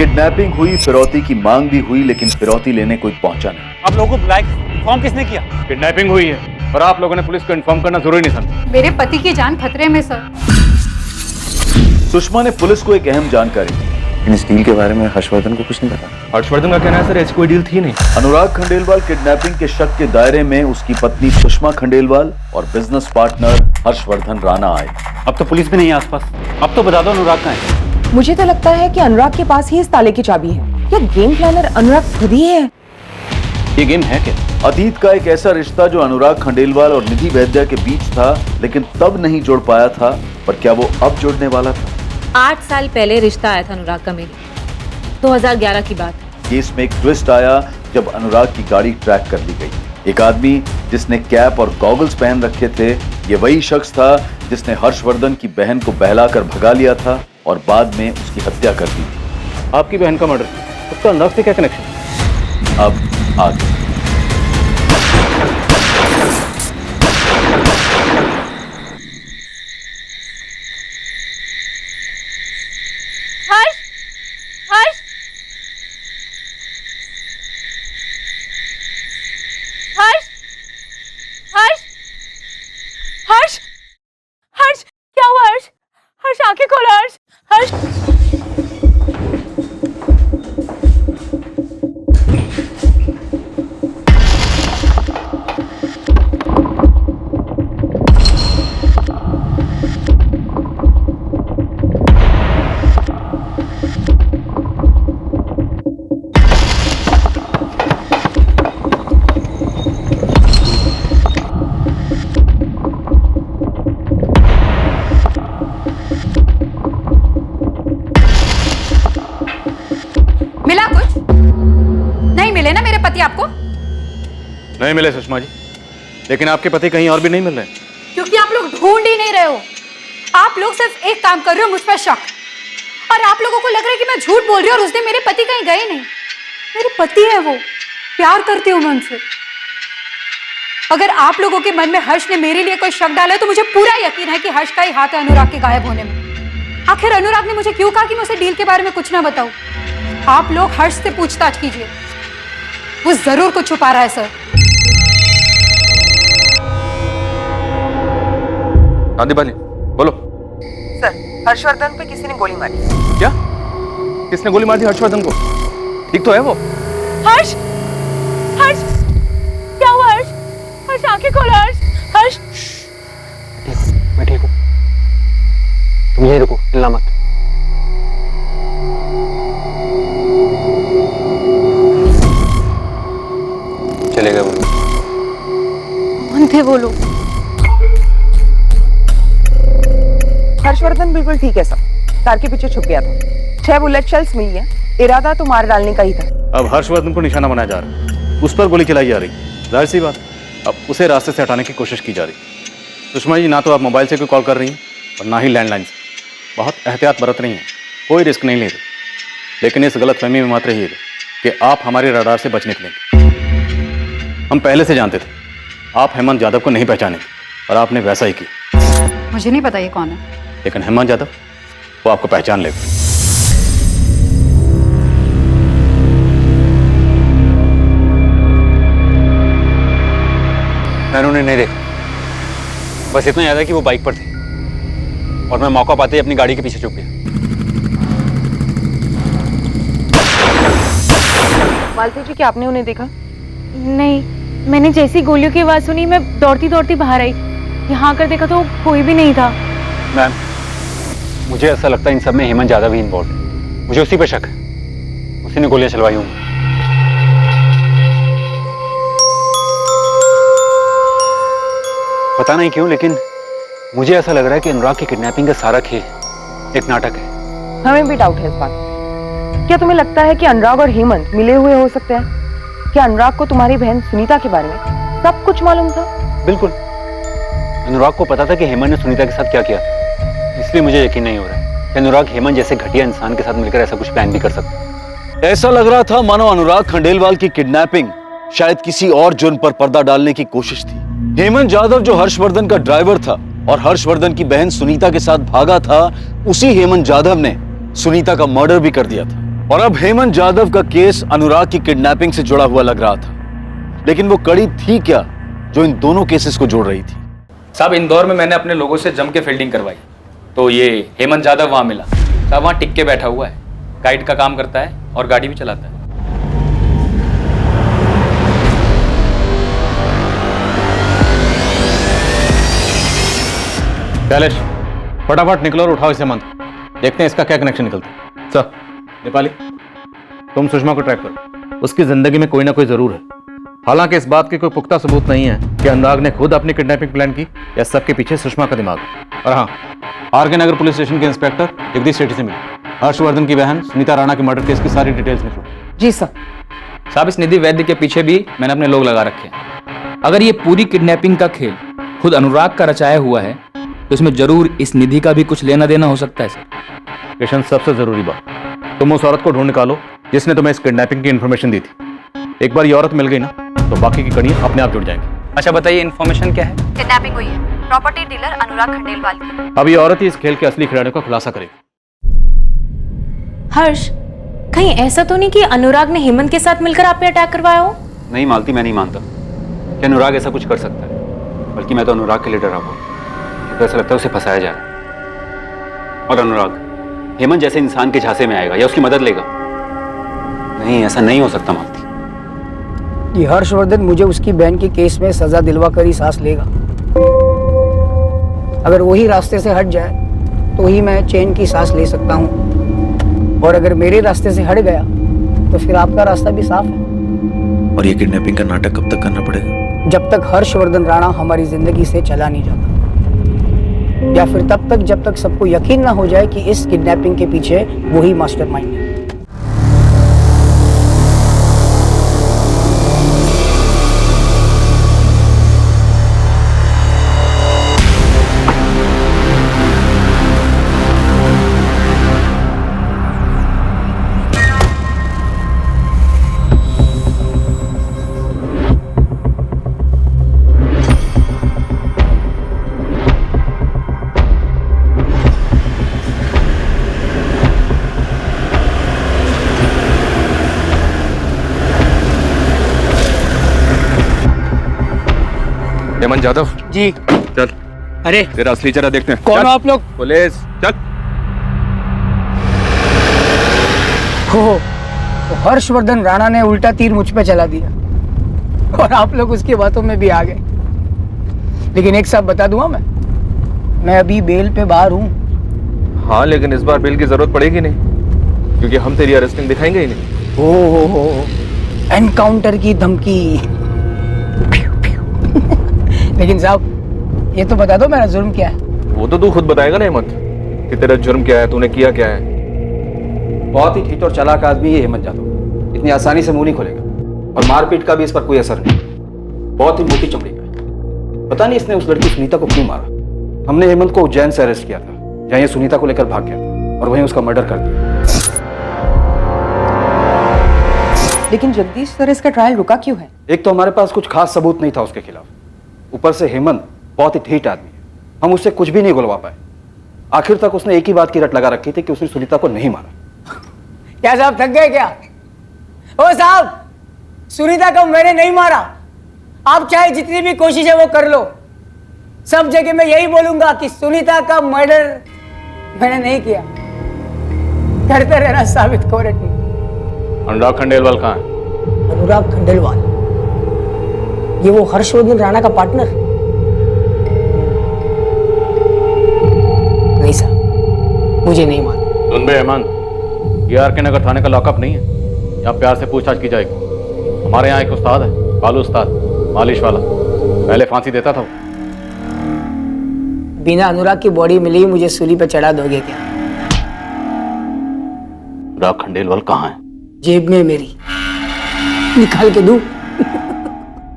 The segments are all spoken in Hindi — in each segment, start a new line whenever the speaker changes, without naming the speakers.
किडनैपिंग हुई, फिरौती की मांग भी हुई, लेकिन फिरौती लेने कोई पहुंचा नहीं।
आप लोगों को बुलाए इन्फॉर्म किसने किया?
किडनैपिंग हुई है और आप लोगों ने पुलिस को इन्फॉर्म करना जरूरी नहीं समझा।
मेरे पति की जान खतरे में सर।
सुषमा ने पुलिस को एक अहम जानकारी दी।
इन इस डील के बारे में हर्षवर्धन को कुछ नहीं पता।
हर्षवर्धन का कहना है सर ऐसी कोई डील थी नहीं।
अनुराग खंडेलवाल किडनैपिंग के शक के दायरे में उसकी पत्नी सुषमा खंडेलवाल और बिजनेस पार्टनर हर्षवर्धन राणा आए।
अब तो पुलिस भी नहीं है आसपास। अब तो बता दो अनुराग कहाँ है?
मुझे तो लगता है कि अनुराग के पास ही इस ताले की चाबी है। क्या गेम प्लानर अनुराग खुद ही है?
ये गेम है क्या?
अतीत का एक ऐसा रिश्ता जो अनुराग खंडेलवाल और निधि वैद्या के बीच था, लेकिन तब नहीं जुड़ पाया था, पर क्या वो अब जुड़ने वाला था?
8 साल पहले रिश्ता आया था अनुराग का मेरे, 2011 की बात।
केस में एक ट्विस्ट आया जब अनुराग की गाड़ी ट्रैक कर ली गई। एक आदमी जिसने कैप और गॉगल्स पहन रखे थे, ये वही शख्स था जिसने हर्षवर्धन की बहन को बहलाकर भगा लिया था और बाद में उसकी हत्या कर दी थी।
आपकी बहन का मर्डर, उसका अनुराग से क्या कनेक्शन?
अब आगे
हर्ष, हर्ष, हर्ष, हर्ष, हर्ष, हर्ष, क्या हुआ हर्ष? हर्ष आंखें खोलो हर्ष, हर्ष।
मिला कुछ? नहीं मिले ना मेरे पति आपको?
नहीं मिले सुषमा जी, लेकिन आपके पति कहीं और भी नहीं मिल रहे।
क्योंकि आप लोग ढूंढ ही नहीं रहे हो। आप लोग सिर्फ एक काम कर रहे हो, मुझ पर शक। और आप लोगों को लग रहा है कि मैं झूठ बोल रही हूँ और उस दिन मेरे पति कहीं गए नहीं। मेरे पति है वो, प्यार करती हूँ मैं उनसे। अगर आप लोगों के मन में हर्ष ने मेरे लिए कोई शक डाला है तो मुझे पूरा यकीन है कि हर्ष का ही हाथ है अनुराग के गायब होने में। आखिर अनुराग ने मुझे क्यों कहा कि मैं उसे डील के बारे में कुछ ना बताऊं? आप लोग हर्ष से पूछताछ कीजिए, वो जरूर कुछ छुपा रहा है सर।
शांति बाली, बोलो।
सर, हर्षवर्धन पे किसी ने गोली मारी।
क्या? किसने गोली मार दी हर्षवर्धन को? ठीक तो है वो?
हर्ष, हर्ष, क्या हुआ हर्ष? हर्ष आंखें खोलो हर्ष, हर्ष।
मैं ठीक हूँ, तुम यहीं रुको, हिलना मत। चले गए वो लोग।
कौन थे वो लोग?
हर्षवर्धन बिल्कुल ठीक है सर, कार के पीछे छुप गया था। 6 बुलेट शेल्स मिली है, इरादा तो मार डालने का ही था।
अब हर्षवर्धन को निशाना बनाया जा रहा है, उस पर गोली चलाई जा रही। जाहिर सी बात, अब उसे रास्ते से हटाने की कोशिश की जा रही। सुषमा जी, ना तो आप मोबाइल से कोई कॉल कर रही हैं और ना ही लैंडलाइन से। बहुत एहतियात बरत रही हैं, कोई रिस्क नहीं ले रही। लेकिन इस गलतफहमी में मत रहिए कि आप हमारे रडार से बच निकलेंगे। हम पहले से जानते थे आप हेमंत यादव को नहीं पहचानेंगे और आपने वैसा ही किया।
मुझे नहीं पता ये कौन है।
लेकिन हेमंत यादव वो आपको पहचान लेगा।
मैंने उन्हें नहीं देखा, बस इतना याद है कि वो बाइक पर थे और मैं मौका पाते ही अपनी गाड़ी के पीछे छुप गया।
मालती जी, क्या आपने उन्हें देखा?
नहीं, मैंने जैसी गोलियों की आवाज सुनी मैं दौड़ती दौड़ती बाहर आई। यहाँ आकर देखा तो कोई भी नहीं था।
मैम, मुझे ऐसा लगता है इन सब में हेमंत यादव ही इन्वॉल्व है। मुझे उसी पर शक है, उसी ने गोलियां चलवाई होंगी। पता नहीं क्यों, लेकिन मुझे ऐसा लग रहा है कि अनुराग की किडनैपिंग का सारा खेल एक नाटक है।
हमें भी डाउट है इस बात। क्या तुम्हें लगता है कि अनुराग और हेमंत मिले हुए हो सकते हैं? क्या अनुराग को तुम्हारी बहन सुनीता के बारे में सब कुछ मालूम था?
बिल्कुल, अनुराग को पता था कि हेमंत ने सुनीता के साथ क्या किया, इसलिए मुझे यकीन नहीं हो रहा है कि अनुराग हेमंत जैसे घटिया इंसान के साथ मिलकर ऐसा कुछ प्लान भी कर सकता।
ऐसा लग रहा था मानो अनुराग खंडेलवाल की किडनैपिंग शायद किसी और जुर्म पर पर्दा डालने की कोशिश थी। हेमंत यादव जो हर्षवर्धन का ड्राइवर था और हर्षवर्धन की बहन सुनीता के साथ भागा था, उसी हेमंत यादव ने सुनीता का मर्डर भी कर दिया था। और अब हेमंत जाधव का केस अनुराग की किडनैपिंग से जुड़ा हुआ लग रहा था, लेकिन वो कड़ी थी क्या जो इन दोनों केसेस को जोड़ रही थी?
साहब इंदौर में मैंने अपने लोगों से जम के फील्डिंग करवाई, तो ये हेमंत जाधव वहां मिला। साहब वहां टिक के बैठा हुआ है, गाइड का काम करता है और गाड़ी भी चलाता है।
शैलेश, फटाफट निकलो और उठाओ इसे हेमंत, देखते हैं इसका क्या कनेक्शन निकलता है। सर नेपाली, तुम सुषमा को ट्रैक करो, उसकी जिंदगी में कोई ना कोई जरूर है। हालांकि इस बात के कोई पुख्ता सबूत नहीं है कि अनुराग ने खुद अपनी किडनैपिंग प्लान की या सबके पीछे सुषमा का दिमाग है। और हाँ, आर के नगर पुलिस स्टेशन के इंस्पेक्टर जगदीश सेठी से मिले, हर्षवर्धन की बहन सुनीता राणा के मर्डर केस की सारी डिटेल्स निकलो।
जी सर।
साहब इस निधि वैद्य के पीछे भी मैंने अपने लोग लगा रखे हैं। अगर ये पूरी किडनैपिंग का खेल खुद अनुराग का रचाया हुआ है तो इसमें जरूर इस निधि का भी कुछ लेना देना हो सकता है सर।
किशन, सबसे जरूरी बात, तुम उस औरत को ढूंढ निकालो जिसने तुम्हें इस किडनैपिंग की इन्फॉर्मेशन दी थी। एक बार ये औरत मिल गई ना तो बाकी की कड़ियां अपने आप जुड़ जाएंगी।
अच्छा बताइए इन्फॉर्मेशन क्या है?
किडनैपिंग हुई है प्रॉपर्टी डीलर अनुराग खंडेलवाल की।
अब ये औरत ही इस खेल के असली खिलाड़ियों का खुलासा करेगी।
हर्ष, कहीं ऐसा तो नहीं कि अनुराग ने हेमंत के साथ मिलकर आप पे अटैक करवाया हो?
नहीं मालती, मैं नहीं मानता कि अनुराग ऐसा कुछ कर सकता है। बल्कि मैं तो अनुराग के लिए डरा हुआ, तो ऐसा लगता है उसे फंसाया जा रहा है। और अनुराग हेमंत जैसे इंसान के झांसे में आएगा या उसकी मदद लेगा? नहीं, ऐसा नहीं हो सकता मालती।
ये हर्षवर्धन मुझे उसकी बहन के केस में सजा दिलवा कर ही सांस लेगा। अगर वही रास्ते से हट जाए तो ही मैं चैन की सांस ले सकता हूँ, और अगर मेरे रास्ते से हट गया तो फिर आपका रास्ता भी साफ है।
और ये किडनैपिंग का नाटक कब तक करना पड़ेगा?
जब तक हर्षवर्धन राणा हमारी जिंदगी से चला नहीं जाता, या फिर तब तक जब तक सबको यकीन ना हो जाए कि इस किडनैपिंग के पीछे वही मास्टरमाइंड है।
हेमंत जाधव
जी।
चल,
अरे
तेरा असली चेहरा देखते हैं।
कौन
चल,
हो आप लोग?
पुलिस चल।
हो, तो हर्षवर्धन राणा ने उल्टा तीर मुझ पे चला दिया और आप लोग उसकी बातों में भी आ गए। लेकिन एक साथ बता दूंगा, मैं अभी बेल पे बाहर हूँ।
हाँ, लेकिन इस बार बेल की जरूरत पड़ेगी नहीं, क्योंकि हम तेरी अरेस्टिंग दिखाएंगे ही नहीं।
हो एनकाउंटर की धमकी। लेकिन साहब ये तो बता दो मेरा जुर्म क्या है?
वो तो तू खुद बताएगा ना हेमंत कि तेरा जुर्म क्या है, तूने किया क्या है।
बहुत ही ठीक और चालाक आदमी है हेमंत जाधव, इतनी आसानी से मुंह नहीं खोलेगा, और मारपीट का भी इस पर कोई असर नहीं। बहुत ही मोटी चमड़ी का है। पता नहीं इसने उस लड़की सुनीता को क्यों मारा। हमने हेमंत को उज्जैन से अरेस्ट किया था, जहां ये सुनीता को लेकर भाग गया था, और वहीं उसका मर्डर कर दिया।
लेकिन जगदीश सर, इसका ट्रायल रुका क्यों है?
एक तो हमारे पास कुछ खास सबूत नहीं था उसके खिलाफ, ऊपर से हेमंत बहुत ही ढीठ आदमी है, हम उससे कुछ भी नहीं गुलवा पाए। आखिर तक उसने एक ही बात की रट लगा रखी थी कि उसने सुनीता को नहीं मारा।
क्या साहब थक गए क्या? ओ साहब, सुनीता को मैंने नहीं मारा। आप चाहे जितनी भी कोशिश है वो कर लो, सब जगह मैं यही बोलूंगा कि सुनीता का मर्डर मैंने नहीं किया। करते रहना साबित कोर्ट में।
अनुराग खंडेलवाल कहाँ है?
अनुराग खंडेलवाल, ये वो हर्षवर्धन राणा का पार्टनर? नहीं साहब, मुझे नहीं मालूम।
सुन बे हेमंत, ये आर के नगर थाने का लॉकअप नहीं है, यहाँ प्यार से पूछताछ की जाएगी। हमारे यहाँ एक उस्ताद है, बालू उस्ताद, मालिश वाला, पहले फांसी देता था वो।
बिना अनुराग की बॉडी मिली मुझे सूली पे चढ़ा दोगे क्या?
अनुराग खंडेलवाल कहाँ है?
जेब में मेरी, निकाल के दूं?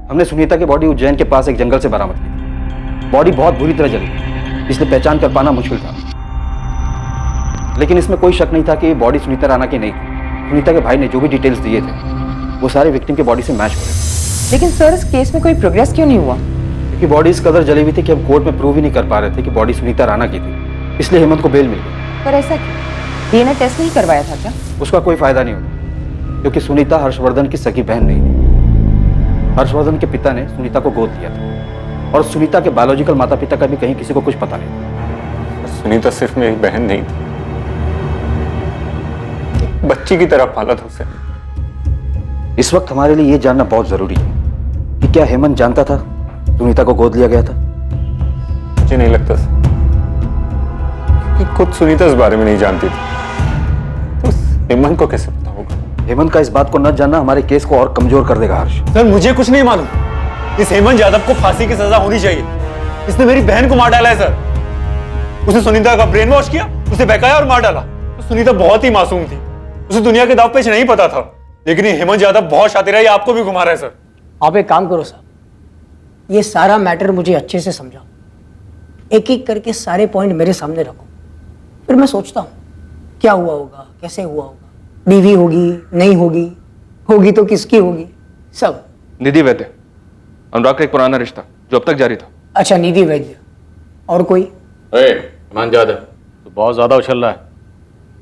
हमने सुनीता की बॉडी उज्जैन के पास एक जंगल से बरामद की थी। बॉडी बहुत बुरी तरह जली थी, इसलिए पहचान कर पाना मुश्किल था। लेकिन इसमें कोई शक नहीं था कि ये बॉडी सुनीता राणा की नहीं थी। सुनीता के भाई ने जो भी डिटेल्स दिए थे वो सारे विक्टिम की बॉडी से मैच हो रहे।
लेकिन सर, इस केस में कोई प्रोग्रेस क्यों नहीं हुआ?
क्योंकि बॉडी इस कदर जली हुई थी कि हम कोर्ट में प्रूव ही नहीं कर पा रहे थे कि बॉडी सुनीता राणा की थी, इसलिए हेमंत को बेल मिल गई।
पर ऐसा क्यों? डीएनए टेस्ट नहीं करवाया था क्या?
उसका कोई फायदा नहीं होता, क्योंकि सुनीता हर्षवर्धन की सगी बहन नहीं थी। हर्षवर्धन के पिता ने सुनीता को गोद लिया था और सुनीता के बायोलॉजिकल माता पिता का भी कहीं किसी को कुछ पता नहीं था।
सुनीता सिर्फ मेरी बहन नहीं थी, बच्ची की तरह पाला था उसे।
इस वक्त हमारे लिए यह जानना बहुत जरूरी है कि क्या हेमंत जानता था सुनीता को गोद लिया गया था?
मुझे नहीं लगता कि खुद सुनीता इस बारे में नहीं जानती थी, तो हेमंत को कैसे पता होगा?
हेमंत का इस बात को न जानना हमारे केस को और कमजोर कर देगा हर्ष।
सर मुझे कुछ नहीं मालूम। इस हेमंत यादव को फांसी की सजा होनी चाहिए। इसने मेरी बहन को मार डाला है सर। उसने सुनीता का ब्रेन वॉश किया, उसे बहकाया और मार डाला। तो सुनीता बहुत ही मासूम थी, उसे दुनिया के दाव पेच नहीं पता था, लेकिन ये हेमंत यादव बहुत शातिर है, ये आपको भी घुमा रहा है सर।
आप एक काम करो साहब, ये सारा मैटर मुझे अच्छे से समझाओ, एक एक करके सारे पॉइंट मेरे सामने रखो, फिर मैं सोचता हूँ क्या हुआ होगा, कैसे हुआ होगा, बीवी होगी नहीं होगी, होगी तो किसकी होगी, सब।
निधि वैद्य, अनुराग का एक पुराना रिश्ता जो अब तक जारी था।
अच्छा, निधि वैद्य। और कोई?
हेमंत यादव, तो बहुत ज्यादा उछल रहा है।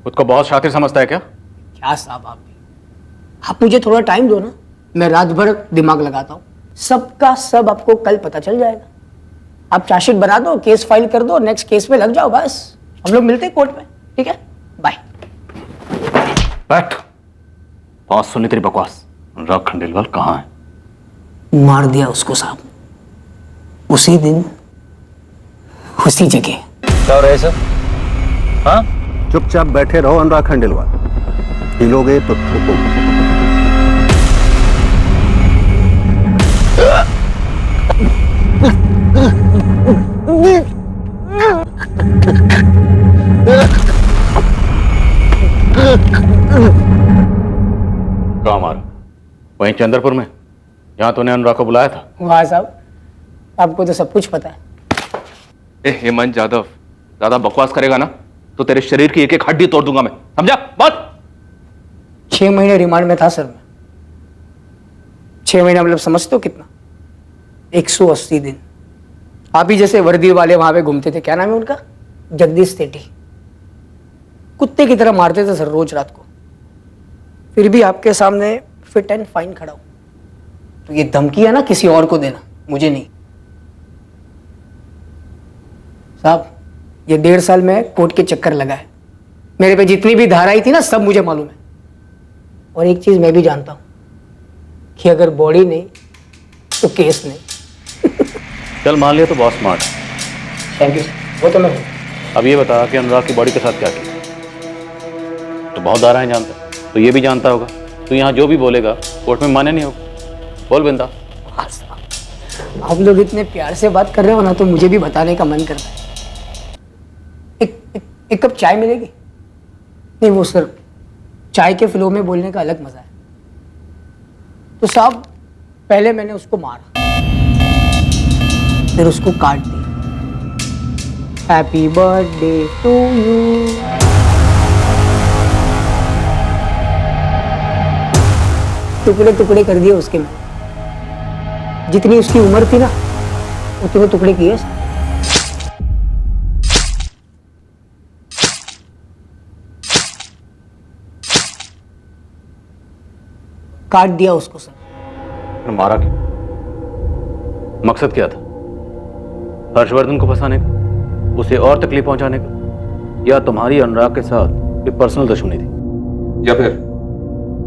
खुद को बहुत शातिर समझता है क्या?
क्या साहब आप भी, आप मुझे थोड़ा टाइम दो ना, मैं रात भर दिमाग लगाता हूँ, सबका सब आपको कल पता चल जाएगा। आप चार्जशीट बना दो, केस फाइल कर दो, नेक्स्ट केस पे लग जाओ, बस हम लोग मिलते हैं कोर्ट में, ठीक है? बाय।
बैठ। बहुत सुनी तेरी बकवास। अनुराग खंडेलवाल कहाँ है?
मार दिया उसको साहब, उसी दिन उसी जगह।
क्या हो रहा है सर? हाँ? चुपचाप बैठे रहो अनुराग खंडेलवाल, हिलोगे तो ठोकोगे। कहाँ मारा? वहीं चंद्रपुर में, यहाँ तूने अनुराग को बुलाया था।
वाह साहब, आपको तो सब कुछ पता है।
हेमंत यादव, ज्यादा बकवास करेगा ना तो तेरे शरीर की एक एक हड्डी तोड़ दूंगा मैं, समझा बात?
6 महीने रिमांड में था सर मैं। 6 महीना मतलब समझते हो कितना? 180 दिन। आप ही जैसे वर्दी वाले वहां पे घूमते थे, क्या नाम है उनका, जगदीश सेठी, कुत्ते की तरह मारते थे सर रोज रात को, फिर भी आपके सामने फिट एंड फाइन खड़ा हूं। तो ये धमकी है ना किसी और को देना, मुझे नहीं। साहब ये 1.5 साल में कोर्ट के चक्कर लगा है, मेरे पे जितनी भी धाराएं थी ना सब मुझे मालूम है। और एक चीज मैं भी जानता हूं कि अगर बॉडी नहीं तो केस नहीं।
चल मान लिया तो बहुत स्मार्ट।
थैंक यू सर, वो तो मैं हूं।
अब ये बता कि अनुराग की बॉडी के साथ क्या किया? तो बहुत धाराएं जानता है, तो ये भी जानता होगा। तो यहाँ जो भी बोलेगा कोर्ट में माने नहीं होगा। बोल बिंदा।
आप लोग इतने प्यार से बात कर रहे हो ना, तो मुझे भी बताने का मन करता है। एक कप चाय मिलेगी? नहीं वो सर, चाय के फ्लो में बोलने का अलग मजा है। तो साहब पहले मैंने उसको मारा, फिर उसको काट दिया। Happy birthday to you. टुकड़े टुकड़े कर दिए उसके मैंने, जितनी उसकी उम्र थी ना उतने टुकड़े किए। काट दिया उसको सर।
मारा क्यों? मकसद क्या था? हर्षवर्धन को फंसाने का, उसे और तकलीफ पहुंचाने का, या तुम्हारी अनुराग के साथ कोई पर्सनल दुश्मनी थी?
या फिर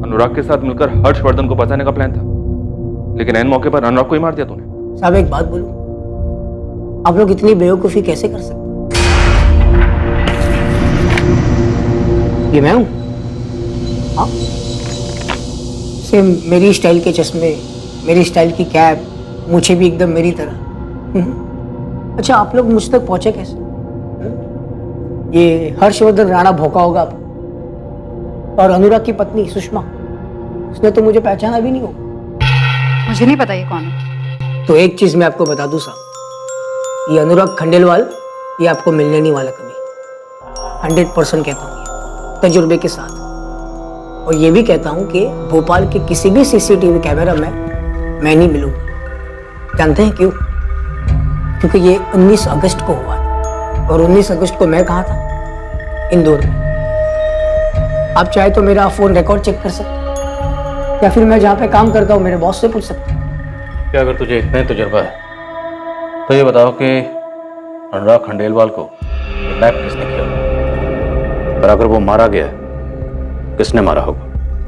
अनुराग के साथ मिलकर हर्षवर्धन को बचाने का प्लान था, लेकिन ऐन मौके पर अनुराग को ही मार दिया तूने।
साहब एक बात बोलूं, आप लोग इतनी बेवकूफी कैसे कर सकते? ये मैं हूं? हाँ, सेम मेरी स्टाइल के चश्मे, मेरी स्टाइल की कैप, मुझे भी एकदम मेरी तरह। अच्छा आप लोग मुझ तक पहुंचे कैसे? ये हर्षवर्धन राणा भौंका होगा आप, और अनुराग की पत्नी सुषमा, उसने तो मुझे पहचाना भी नहीं होगा।
मुझे नहीं पता ये कौन है।
तो एक चीज मैं आपको बता दूं साहब, ये अनुराग खंडेलवाल ये आपको मिलने नहीं वाला कभी। 100% कहता हूँ ये तजुर्बे के साथ। और ये भी कहता हूँ कि भोपाल के किसी भी सीसीटीवी कैमरा में मैं नहीं मिलूंगा। जानते हैं क्यों? क्योंकि ये 19 अगस्त को हुआ था, और 19 अगस्त को मैं कहाँ था? इंदौर में। आप चाहे तो मेरा फोन रिकॉर्ड चेक कर सकते हैं, या फिर मैं जहाँ पे काम करता हूँ मेरे बॉस से पूछ सकते हैं।
क्या अगर तुझे इतना ही तजुर्बा है तो ये बताओ कि अनुराग खंडेलवाल को किडनैप किसने किया, और अगर वो मारा गया किसने मारा होगा?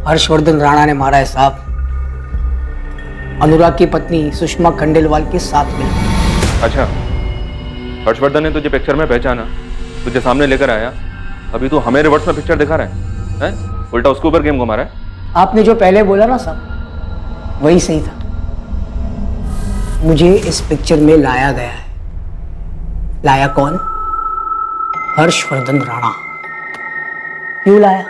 हर्षवर्धन राणा ने मारा है साहब, अनुराग की पत्नी सुषमा खंडेलवाल के साथ में।
अच्छा, हर्षवर्धन ने तुझे पिक्चर में पहचाना, तुझे सामने लेकर आया, अभी तू हमें रिवर्स में पिक्चर दिखा रहा है? उल्टा उसके ऊपर गेम घुमा रहा है।
आपने जो पहले बोला ना साहब, वही सही था। मुझे इस पिक्चर में लाया गया है। लाया कौन? हर्षवर्धन राणा। क्यों लाया?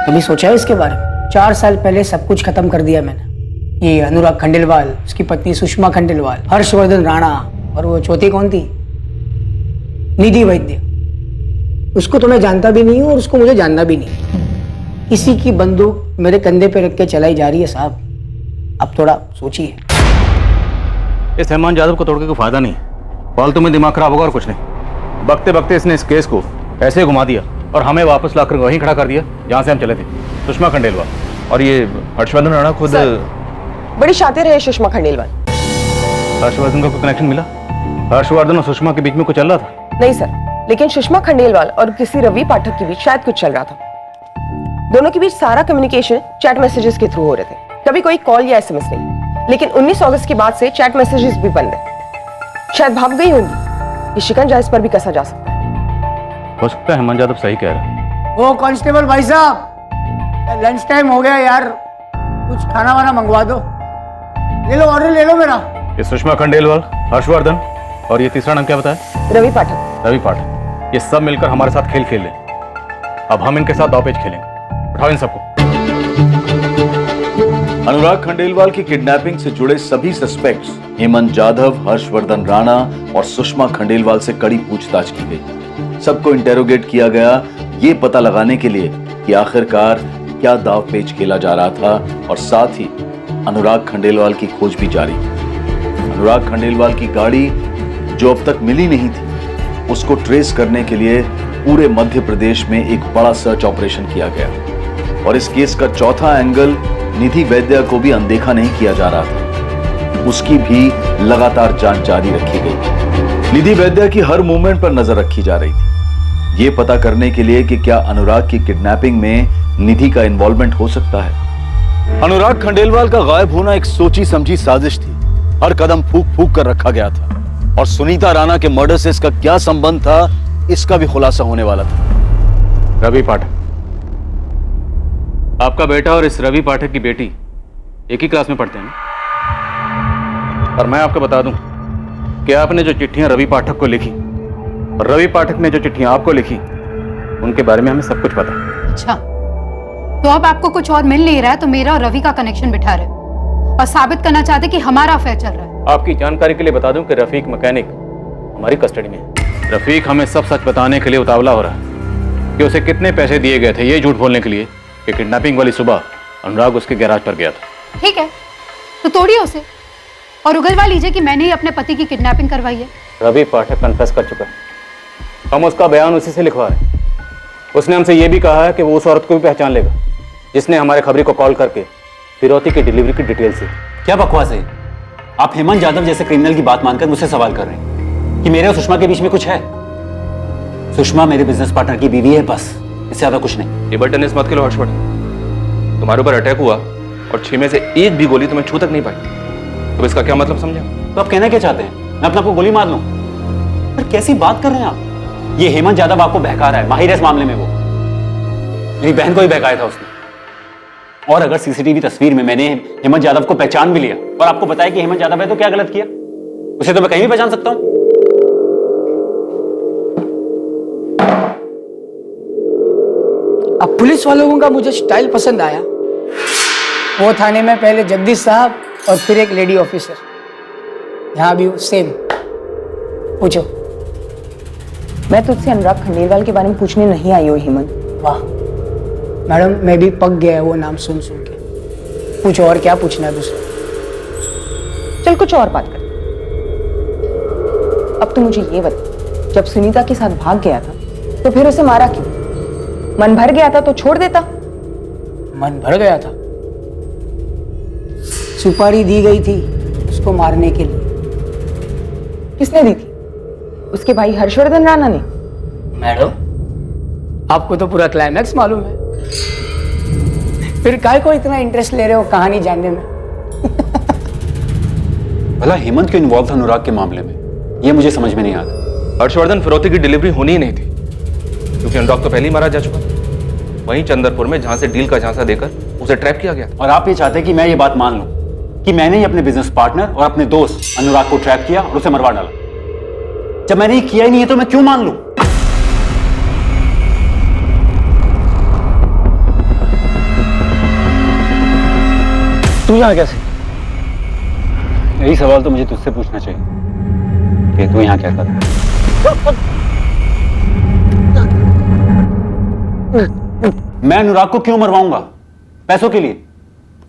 कभी सोचा है इसके बारे में? 4 साल पहले सब कुछ खत्म कर दिया मैंने। ये अनुराग खंडेलवाल, उसकी पत्नी सुषमा खंडेलवाल, हर्षवर्धन राणा, और वो चौथी कौन थी? निधि वैद्य। उसको तो मैं जानता भी नहीं हूं और उसको मुझे जानना भी नहीं। किसी की बंदूक मेरे कंधे पे रख के चलाई जा रही है साहब। अब थोड़ा सोचिए।
इस हेमंत यादव को तोड़ के कोई फायदा नहीं, फालतू में दिमाग खराब होगा और कुछ नहीं। बकते बकते इसने इस केस को ऐसे घुमा दिया और हमें वापस लाकर वहीं खड़ा कर दिया जहां से हम चले थे, सुषमा खंडेलवाल।
और ये हर्षवर्धन राणा खुद
बड़ी शातिर है सुषमा खंडेलवाल।
हर्षवर्धन का कोई कनेक्शन मिला? हर्षवर्धन और सुषमा के बीच में कुछ चल रहा था?
नहीं सर, लेकिन सुषमा खंडेलवाल और किसी रवि पाठक के बीच शायद कुछ चल रहा था। दोनों के बीच सारा कम्युनिकेशन चैट मैसेजेस के थ्रू हो रहे थे, कभी कोई कॉल या एसएमएस नहीं। लेकिन 19 अगस्त के बाद से चैट मैसेजेस भी बंद है। शायद भाग गई होंगी। ये शिकंजा इस पर भी कसा जा सकता है।
हो सकता है हेमंत यादव सही कह रहा है।
ओ कांस्टेबल भाई साहब, लंच टाइम हो गया यार, कुछ खाना वाना मंगवा दो। ले लो, ऑर्डर ले लो मेरा।
ये सुषमा खंडेलवाल, हर्षवर्धन और ये तीसरा नाम क्या बताया?
रवि पाठक।
रवि पाठक। ये सब मिलकर हमारे साथ खेल खेल रहे। अब हम इनके साथ दांव पेच खेलेंगे। उठाओ इन सबको।
अनुराग खंडेलवाल की किडनैपिंग से जुड़े सभी सस्पेक्ट्स हेमंत यादव, हर्षवर्धन राणा और सुषमा खंडेलवाल से कड़ी पूछताछ की गई। सबको इंटेरोगेट किया गया, ये पता लगाने के लिए कि आखिरकार क्या दाव पेच खेला जा रहा था, और साथ ही अनुराग खंडेलवाल की खोज भी जारी थी। अनुराग खंडेलवाल की गाड़ी जो अब तक मिली नहीं थी, उसको ट्रेस करने के लिए पूरे मध्य प्रदेश में एक बड़ा सर्च ऑपरेशन किया गया। और इस केस का चौथा एंगल निधि वैद्य को भी अनदेखा नहीं किया जा रहा था। उसकी भी लगातार जांच जारी रखी गई। निधि वैद्य की हर मूवमेंट पर नजर रखी जा रही थी, ये पता करने के लिए कि क्या अनुराग की किडनैपिंग में निधि का इन्वॉल्वमेंट हो सकता है। अनुराग खंडेलवाल का गायब होना एक सोची समझी साजिश थी। हर कदम फूक फूक कर रखा गया था, और सुनीता राणा के मर्डर से इसका क्या संबंध था, इसका भी खुलासा होने वाला था।
रवि पाठक, आपका बेटा और इस रवि पाठक की बेटी एक ही क्लास में पढ़ते हैं ना? और मैं आपको बता दूं कि आपने जो चिट्ठियां रवि पाठक को लिखी और रवि पाठक ने जो चिट्ठियां आपको लिखी, उनके बारे में हमें सब कुछ पता है।
अच्छा, तो अब आपको कुछ और मिल नहीं रहा है तो मेरा और रवि का कनेक्शन बिठा रहे हो और साबित करना चाहते कि हमारा अफेयर चल रहा है।
आपकी जानकारी के लिए बता दूं कि रफीक मैकेनिक हमारी कस्टडी में है। रफीक हमें सब सच बताने के लिए उतावला हो रहा है कि उसे कितने पैसे दिए गए थे ये झूठ बोलने के लिए कि किडनैपिंग वाली सुबह अनुराग उसके गैराज पर गया था।
ठीक है, तो तोड़िए उसे और उगलवा लीजिए कि मैंने ही अपने पति की किडनैपिंग करवाई है।
रवि पाठक कन्फेस कर चुका है, हम उसका बयान उसी से लिखवा रहे हैं। उसने हमसे यह भी कहा है कि वो उस औरत को भी पहचान लेगा जिसने हमारे खबरी को कॉल करके फिरौती की डिलीवरी की डिटेल से।
क्या बकवास है? आप हेमंत यादव जैसे क्रिमिनल की बात मानकर मुझसे सवाल कर रहे हैं कि मेरे और सुषमा के बीच में कुछ है। सुषमा मेरे बिजनेस पार्टनर की बीवी है, बस, इससे ज्यादा कुछ नहीं।
टेबल टेनिस मत खेलो हर्षवर्धन। तुम्हारे ऊपर अटैक हुआ और 6 में से एक भी गोली तुम्हें छू तक नहीं पाई, तो इसका क्या मतलब समझा?
तो आप कहना क्या चाहते हैं? मैं अपने आपको गोली मार लूं? पर कैसी बात कर रहे हैं आप? ये हेमंत यादव आपको बहका रहा है, माहिर है इस मामले में। वो मेरी बहन को ही बहकाया था उसने। और अगर सीसीटीवी तस्वीर में मैंने हेमंत यादव को पहचान भी लिया और आपको बताया कि हेमंत यादव है, तो क्या गलत किया? उसे तो मैं कहीं भी पहचान सकता हूं।
अब पुलिस वालों का मुझे स्टाइल पसंद आया। वो थाने में पहले जगदीश साहब और फिर एक लेडी ऑफिसर, यहाँ भी सेम। पूछो।
मैं तुझसे अनुराग खंडेलवाल के बारे में पूछने नहीं आई हूँ हेमंत।
वाह मैडम, मैं भी पक गया है वो नाम सुन सुन के। पूछो, और क्या पूछना है दूसरा?
चल कुछ और बात कर। अब तो मुझे ये बता, जब सुनीता के साथ भाग गया था तो फिर उसे मारा क्यों? मन भर गया था तो छोड़ देता।
मन भर गया था? सुपारी दी गई थी उसको मारने के लिए।
किसने दी थी? उसके भाई हर्षवर्धन राणा ने।
मैडम, आपको तो पूरा क्लाइमैक्स मालूम है, फिर काय को इतना इंटरेस्ट ले रहे हो कहानी जानने में?
भला हेमंत क्यों इन्वॉल्व था अनुराग के मामले में, ये मुझे समझ में नहीं आता।
हर्षवर्धन फिरौती की डिलीवरी होनी ही नहीं थी, क्योंकि अनुराग तो पहले ही मारा जा चुका। वहीं चंदरपुर में जहां से डील का झांसा देकर उसे ट्रैप किया गया।
और आप ये चाहते हैं कि मैं ये बात मान लूं कि मैंने ही अपने बिजनेस पार्टनर और अपने दोस्त अनुराग को ट्रैप किया और उसे मरवा डाला? जब मैंने ये किया ही नहीं है तो मैं क्यों मान लूं?
तू यहाँ कैसे?
यही सवाल तो मुझे तुझसे पूछना चाहिए कि तू यहाँ क्या कर रहा है? मैं अनुराग को क्यों मरवाऊंगा? पैसों के लिए।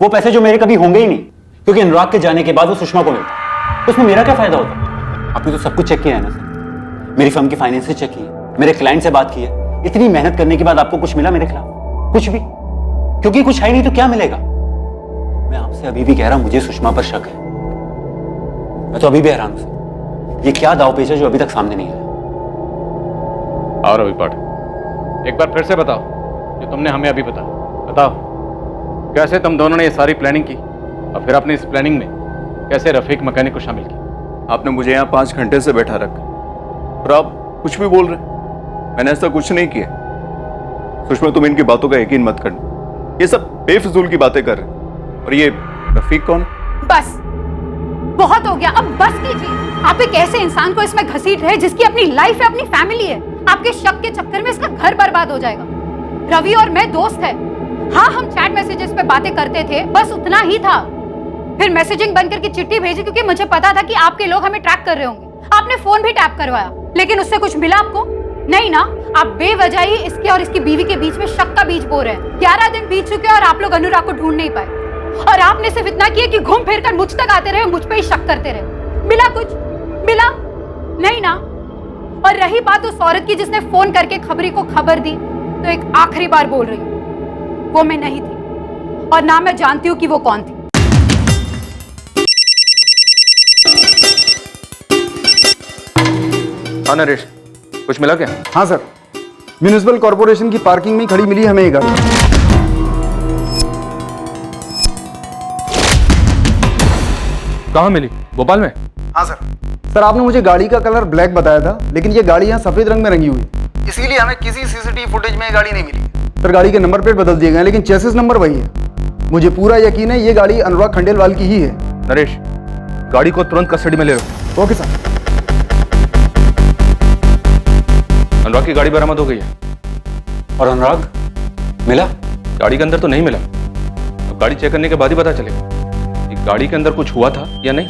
वो पैसे जो मेरे कभी होंगे ही नहीं, क्योंकि अनुराग के जाने के बाद वो सुषमा को मिलता। तो उसमें मेरा क्या फायदा होता? आपने तो सब कुछ चेक किया है ना सर, मेरी फर्म की फाइनेंसेस चेक किए, मेरे क्लाइंट से बात की है। इतनी मेहनत करने के बाद आपको कुछ मिला मेरे खिलाफ? कुछ भी, क्योंकि कुछ है नहीं तो क्या मिलेगा? मैं आपसे अभी भी कह रहा हूं, मुझे सुषमा पर शक है। मैं तो अभी भी हैरान हूं सर, ये क्या दांवपेच है जो अभी तक सामने नहीं आया?
और रवि पाठक, एक बार फिर से बताओ जो तुमने हमें अभी बताया। बताओ कैसे तुम दोनों ने ये सारी प्लानिंग की और फिर अपनी इस प्लानिंग में कैसे रफीक मैकेनिक को शामिल किया?
आपने मुझे यहाँ 5 घंटे से बैठा रखा और आप कुछ भी बोल रहे हैं। मैंने ऐसा कुछ नहीं किया। सुषमा, तुम इनकी बातों का यकीन मत करना, ये सब बेफिजूल की बातें कर रहे हैं। और ये रफीक कौन?
बस बहुत हो गया, अब बस कीजिए। आप एक ऐसे इंसान को इसमें घसीट रहे जिसकी अपनी लाइफ है, अपनी फैमिली है। आपके शक के चक्कर में इसका घर बर्बाद हो जाएगा। रवि और मैं दोस्त हैं। हाँ, हम चैट मैसेजेस पे बातें करते थे, बस उतना ही था। फिर मैसेजिंग बंद करके चिट्ठी भेजी, क्योंकि मुझे पता था कि आपके लोग हमें ट्रैक कर रहे होंगे। आपने फोन भी टैप करवाया, लेकिन उससे कुछ मिला आपको? नहीं ना। आप बेवजह ही इसके और इसकी बीवी के बीच में शक का बीज बो रहे हैं। 11 दिन बीत चुके और आप लोग अनुराग को ढूंढ नहीं पाए। और आपने सिर्फ इतना किया कि घूम फिर कर मुझ तक आते रहे, मुझ पे ही शक करते रहे। मिला कुछ? मिला नहीं ना। और रही बात उस औरत की जिसने फोन करके खबरी को खबर दी, तो एक आखिरी बार बोल रही हूं, वो मैं नहीं थी और ना मैं जानती हूं कि वो कौन थी।
हाँ नरेश, कुछ मिला क्या?
हाँ सर, म्यूनिसिपल कॉर्पोरेशन की पार्किंग में खड़ी मिली हमें ये गाड़ी।
कहाँ मिली? भोपाल में?
हाँ सर। सर, आपने मुझे गाड़ी का कलर ब्लैक बताया था, लेकिन ये गाड़ी यहाँ सफेद रंग में रंगी हुई, इसीलिए हमें किसी सीसीटीवी फुटेज में ये गाड़ी नहीं मिली। सर, गाड़ी के नंबर प्लेट बदल दिए गए, लेकिन चेसिस नंबर वही है। मुझे पूरा यकीन है ये गाड़ी अनुराग खंडेलवाल की ही है।
नरेश, गाड़ी को तुरंत कस्टडी में ले लो।
Okay sir.
अनुराग की गाड़ी बरामद हो गई है।
और अनुराग मिला?
गाड़ी के अंदर तो नहीं मिला, अब गाड़ी चेक करने के बाद ही पता चलेगा कि गाड़ी के अंदर कुछ हुआ था या नहीं।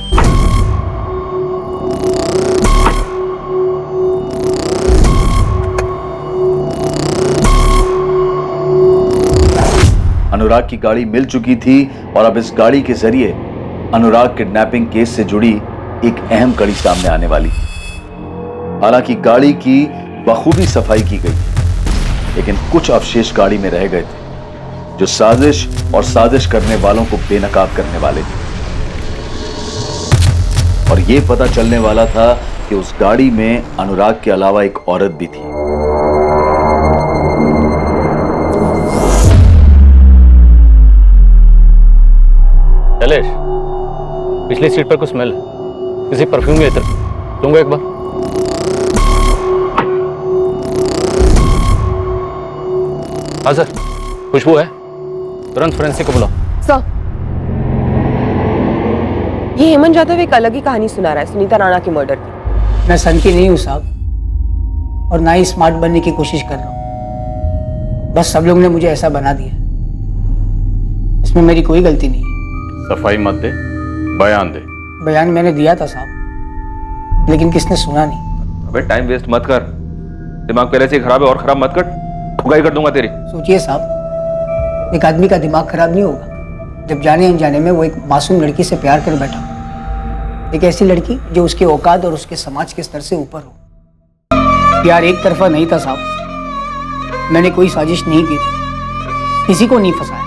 अनुराग की गाड़ी मिल चुकी थी और अब इस गाड़ी के जरिए अनुराग किडनैपिंग केस से जुड़ी एक अहम कड़ी सामने आने वाली। हालांकि गाड़ी की बखूबी सफाई की गई, लेकिन कुछ अवशेष गाड़ी में रह गए थे जो साजिश और साजिश करने वालों को बेनकाब करने वाले थे। और यह पता चलने वाला था कि उस गाड़ी में अनुराग के अलावा एक औरत भी थी।
शैलेश, पिछली सीट पर कुछ स्मेल है, किसी परफ्यूम की तरफ। दूंगा एक बार। हाँ सर, खुशबू है, तुरंत फोरेंसिक को बुलाओ।
सर, ये हेमंत यादव एक अलग ही कहानी सुना रहा है सुनीता राणा के मर्डर की।
मैं सन की नहीं हूं साहब, और ना ही स्मार्ट बनने की कोशिश कर रहा हूं। बस सब लोग ने मुझे ऐसा बना दिया, इसमें मेरी कोई गलती नहीं है।
सफाई मत दे, बयान दे।
बयान मैंने दिया था साहब, लेकिन किसने सुना नहीं।
अबे टाइम वेस्ट मत कर, दिमाग पहले से खराब है और खराब मत कर, ठुकाई कर दूंगा तेरी।
सोचिए साहब, एक आदमी का दिमाग खराब नहीं होगा जब जाने अनजाने में वो एक मासूम लड़की से प्यार कर बैठा, एक ऐसी लड़की जो उसके औकात और उसके समाज के स्तर से ऊपर हो। प्यार एक तरफा नहीं था साहब, मैंने कोई साजिश नहीं की थी, किसी को नहीं फंसाया।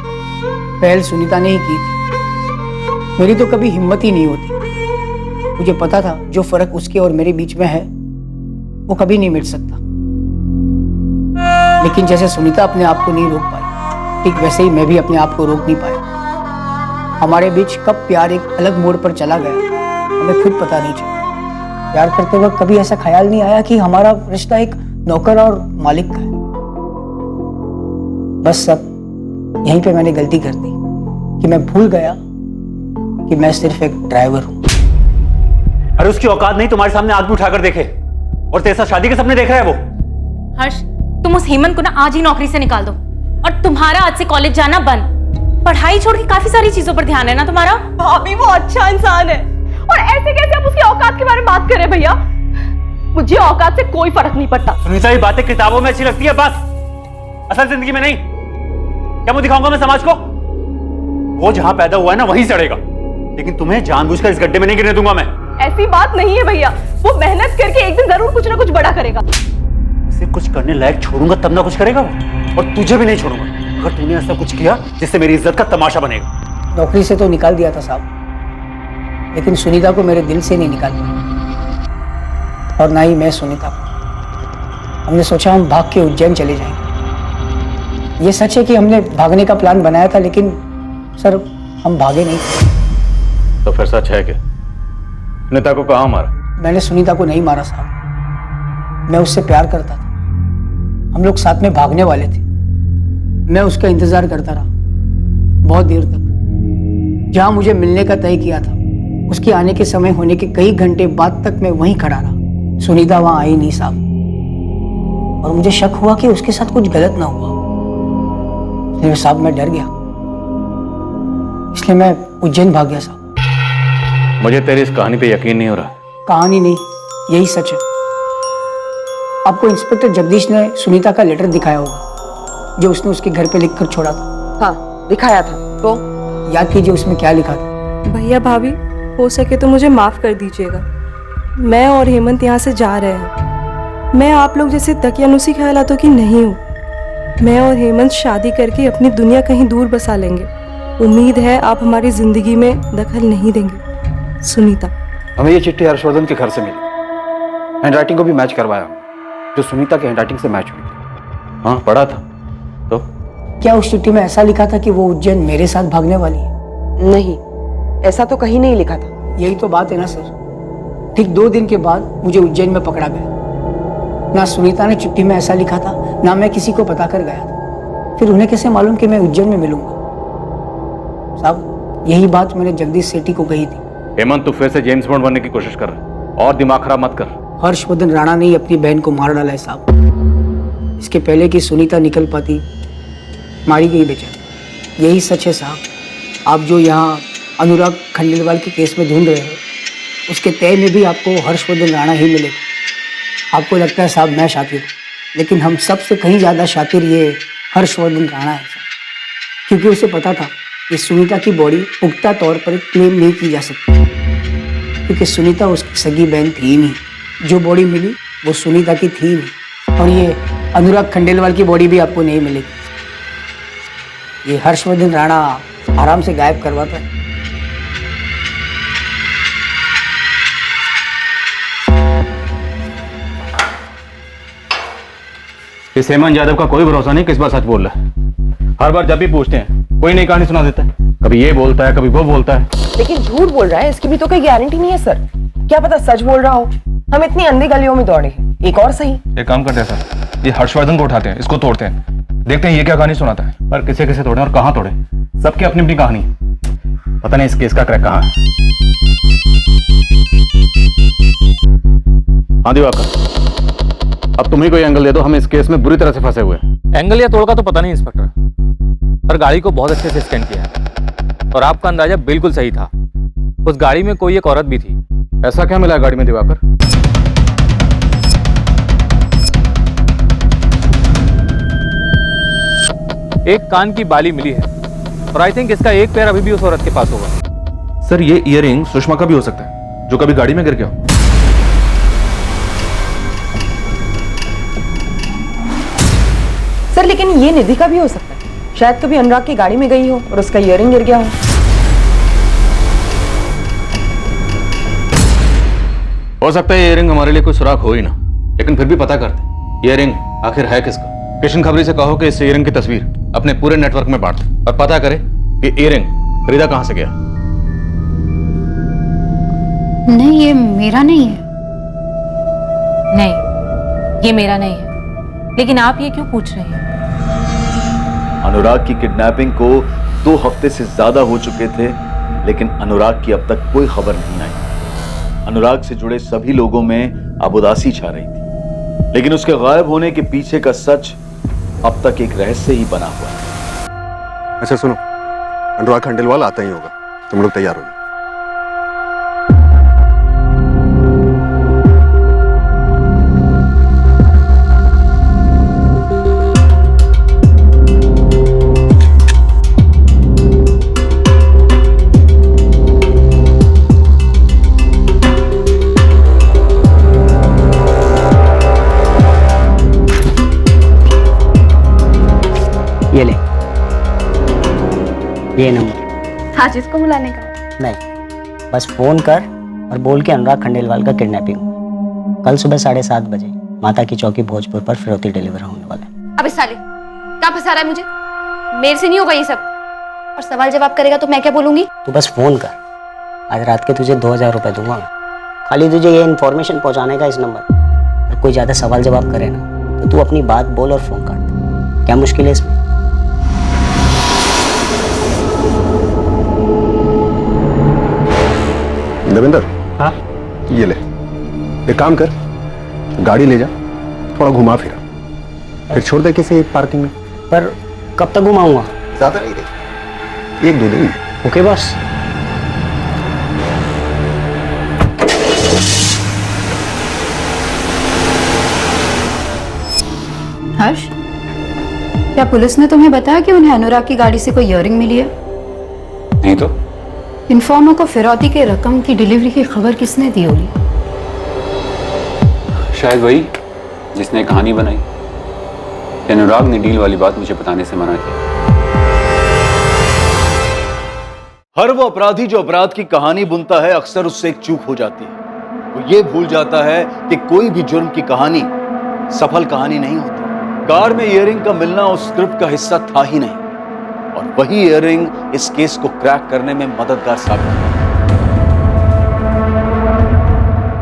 पहल सुनीता ने ही की थी। मेरी तो कभी हिम्मत ही नहीं होती। मुझे पता था जो फर्क उसके और मेरे बीच में है वो कभी नहीं मिट सकता। लेकिन जैसे सुनीता अपने आप को नहीं रोक पाई, ठीक वैसे ही मैं भी अपने आप को रोक नहीं पाया। हमारे बीच कब प्यार एक अलग मोड़ पर चला गया हमें खुद पता नहीं चला। प्यार करते वक्त कभी ऐसा ख्याल नहीं आया कि हमारा रिश्ता एक नौकर और मालिक का है। बस अब यहीं पे मैंने गलती कर दी कि मैं भूल गया कि मैं सिर्फ एक ड्राइवर हूं।
अरे उसकी औकात नहीं तुम्हारे सामने आग भी उठाकर देखे, और तेरे साथ शादी के सपने देख रहा है वो।
हर्ष, तुम उस हेमंत को ना आज ही नौकरी से निकाल दो, और तुम्हारा आज से कॉलेज जाना बंद। पढ़ाई छोड़ के काफी सारी चीजों पर ध्यान है ना तुम्हारा।
भाभी वो अच्छा इंसान है, और ऐसे कैसे आप उसकी औकात के बारे में बात कर रहे हैं भैया? मुझे औकात से कोई फर्क नहीं पड़ता।
सुनीता, ये बातें किताबों में अच्छी लगती है बस, असल जिंदगी में नहीं। क्या मुंह दिखाऊंगा मैं समाज को? वो जहां पैदा हुआ है ना वहीं सड़ेगा, लेकिन तुम्हें जानबूझकर इस गड्ढे में नहीं गिरने दूंगा मैं।
ऐसी बात नहीं है भैया, वो मेहनत करके एक दिन जरूर कुछ ना कुछ बड़ा करेगा।
उसे कुछ करने लायक छोड़ूंगा तब ना कुछ करेगा वो, और तुझे भी नहीं छोड़ूंगा अगर तूने ऐसा कुछ किया जिससे मेरी इज्जत का तमाशा बनेगा।
नौकरी से तो निकाल दिया था साहब, लेकिन सुनीता को मेरे दिल से नहीं निकाल पाया, और ना ही मैं सुनीता को। हमने सोचा हम भाग के उज्जैन चले जाएंगे। ये सच है कि हमने भागने का प्लान बनाया था, लेकिन सर हम भागे नहीं।
तो फिर सच है कि सुनीता को कहाँ मारा?
मैंने सुनीता को नहीं मारा साहब, मैं उससे प्यार करता था। हम लोग साथ में भागने वाले थे। मैं उसका इंतजार करता रहा बहुत देर तक। जहां मुझे मिलने का तय किया था उसके आने के समय होने के कई घंटे बाद तक मैं वहीं खड़ा रहा। सुनीता वहां आई नहीं साहब, और मुझे शक हुआ कि उसके साथ कुछ गलत ना हुआ। इसलिए साहब मैं डर गया, इसलिए मैं उज्जैन भाग गया साहब।
मुझे तेरी इस कहानी पे यकीन नहीं हो रहा।
कहानी नहीं, यही सच है। आपको इंस्पेक्टर जगदीश ने सुनीता का लेटर दिखाया होगा जो उसने उसके घर पे लिखकर छोड़ा था।
हाँ दिखाया था। तो
याद कीजिए उसमें क्या लिखा था।
भैया भाभी, हो सके तो मुझे माफ कर दीजिएगा। मैं और हेमंत यहाँ से जा रहे हैं। मैं आप लोग जैसे दकियानुसी ख्यालातों की नहीं हूँ। मैं और हेमंत शादी करके अपनी दुनिया कहीं दूर बसा लेंगे। उम्मीद है आप हमारी जिंदगी में दखल नहीं देंगे। सुनीता।
हमें ये चिट्ठी हर्षवर्धन के घर से मिली। हैंडराइटिंग को भी मैच करवाया, जो सुनीता के हैंडराइटिंग से मैच हुई थी।
हाँ पढ़ा था। तो
क्या उस चिट्ठी में ऐसा लिखा था कि वो उज्जैन मेरे साथ भागने वाली है?
नहीं, ऐसा तो कहीं नहीं लिखा था।
यही तो बात है ना सर। ठीक 2 दिन के बाद मुझे उज्जैन में पकड़ा गया। ना सुनीता ने चिट्ठी में ऐसा लिखा था, ना मैं किसी को पता कर गया था। फिर उन्हें कैसे मालूम कि मैं उज्जैन में मिलूंगा? साहब यही बात मैंने जगदीश सेठी को कही थी।
हेमंत, तू फिर से जेम्स बॉन्ड बनने की कोशिश कर रहा है, और दिमाग खराब मत कर।
हर्षवर्धन राणा ने ही अपनी बहन को मार डाला है साहब। इसके पहले कि सुनीता निकल पाती, मारी गई बेचारी। यही सच है साहब। आप जो यहाँ अनुराग खंडेलवाल के केस में ढूंढ रहे हो, उसके तय में भी आपको हर्षवर्धन राणा ही मिलेगा। आपको लगता है साहब मैं शातिर, लेकिन हम सबसे कहीं ज़्यादा शातिर ये हर्षवर्धन राणा है साहब। क्योंकि उसे पता था कि सुनीता की बॉडी पुख्ता तौर पर क्लेम नहीं की जा सकती, क्योंकि सुनीता उसकी सगी बहन थी ही नहीं। जो बॉडी मिली वो सुनीता की थी नहीं, और ये अनुराग खंडेलवाल की बॉडी भी आपको नहीं मिलेगी। ये हर्षवर्धन राणा आराम से गायब करवाता है।
इस हेमंत यादव का कोई भरोसा नहीं किस बार सच बोल रहा है। हर बार जब भी पूछते हैं कोई नई कहानी सुना देता है। कभी ये बोलता है, कभी वो बोलता है।
लेकिन झूठ बोल रहा है, इसकी भी तो कोई गारंटी नहीं है सर। क्या पता सच बोल रहा हो। हम इतनी अंधी गलियों में दौड़े हैं, एक और सही।
एक काम करते हैं सर, ये हर्षवर्धन को उठाते हैं, इसको तोड़ते हैं, देखते हैं ये क्या कहानी सुनाता है।
पर किसे किसे तोड़े और कहाँ तोड़े, सबकी अपनी अपनी कहानी। पता नहीं इस केस का क्रैक कहाँ है। हाँ दिवाकर, अब तुम ही कोई एंगल दे दो, हम इस केस में बुरी तरह से फंसे हुए हैं।
एंगल या तोड़ का तो पता नहीं इंस्पेक्टर, पर गाड़ी को बहुत अच्छे से स्कैन किया है, और आपका अंदाजा बिल्कुल सही था। उस गाड़ी में कोई एक औरत भी थी।
ऐसा क्या मिला गाड़ी में दिवाकर?
एक कान की बाली मिली है, और आई थिंक इसका एक पैर अभी भी उस औरत के पास होगा।
सर ये ईयरिंग सुषमा का भी हो सकता है, जो कभी गाड़ी में गिर गया हो।
सर लेकिन ये निधि का भी हो सकता है, शायद कभी अनुराग की गाड़ी में गई हो और उसका इयररिंग गिर गया हो।
हो सकता है ये इयरिंग हमारे लिए कोई सुराग हो ही ना, लेकिन फिर भी पता करते इयरिंग आखिर है किसका। किशन खबरी से कहो कि इस इयरिंग की तस्वीर अपने पूरे नेटवर्क में बांट और पता करे कि इयरिंग खरीदा कहां से गया।
नहीं, ये मेरा नहीं है।
नहीं, ये मेरा नहीं है। लेकिन आप ये क्यों पूछ रहे हैं?
अनुराग की किडनैपिंग को 2 हफ्ते से ज्यादा हो चुके थे, लेकिन अनुराग की अब तक कोई खबर नहीं आई। अनुराग से जुड़े सभी लोगों में अब उदासी छा रही थी, लेकिन उसके गायब होने के पीछे का सच अब तक एक रहस्य ही बना हुआ है।
अच्छा सुनो, अनुराग खंडेलवाल आता ही होगा, तुम लोग तैयार हो जाओ।
ये ले, ये नंबर।
आज इसको बुलाने का?
नहीं, बस फोन कर और बोल के अनुराग खंडेलवाल का किडनैपिंग कल सुबह 7:30 बजे माता की चौकी भोजपुर पर फिरौती डिलीवर होने वाला है।
अबे साले, कहाँ फंसा रहा है मुझे? मेरे से नहीं होगा ये सब। और सवाल जवाब करेगा तो मैं क्या बोलूंगी?
तू बस फोन कर, आज रात के तुझे 2000 रुपए दूंगा मैं। खाली तुझे ये इन्फॉर्मेशन पहुंचाने का इस नंबर। अगर कोई ज्यादा सवाल जवाब करे ना तो तू अपनी बात बोल और फोन काट दे। क्या मुश्किल है इसमें?
देवेंद्र,
हाँ
ये ले, एक काम कर, गाड़ी ले जा, थोड़ा घुमा फिरा, फिर छोड़ दे किसी पार्किंग में।
पर कब तक घुमाऊंगा?
ज्यादा नहीं रही, 1-2 दिन।
Okay boss.
हर्ष, क्या पुलिस ने तुम्हें बताया कि उन्हें अनुराग की गाड़ी से कोई इयररिंग मिली है?
नहीं तो
इन्फॉर्मर को फिरौती के रकम की डिलीवरी की खबर किसने दी होगी?
शायद वही जिसने कहानी बनाई। अनुराग ने डील वाली बात मुझे बताने से मना किया।
हर वो अपराधी जो अपराध की कहानी बुनता है, अक्सर उससे एक चूक हो जाती है। वो ये भूल जाता है कि कोई भी जुर्म की कहानी सफल कहानी नहीं होती। कार में इयररिंग का मिलना उस स्क्रिप्ट का हिस्सा था ही नहीं, और वही इयररिंग इस केस को क्रैक करने में मददगार साबित हुआ।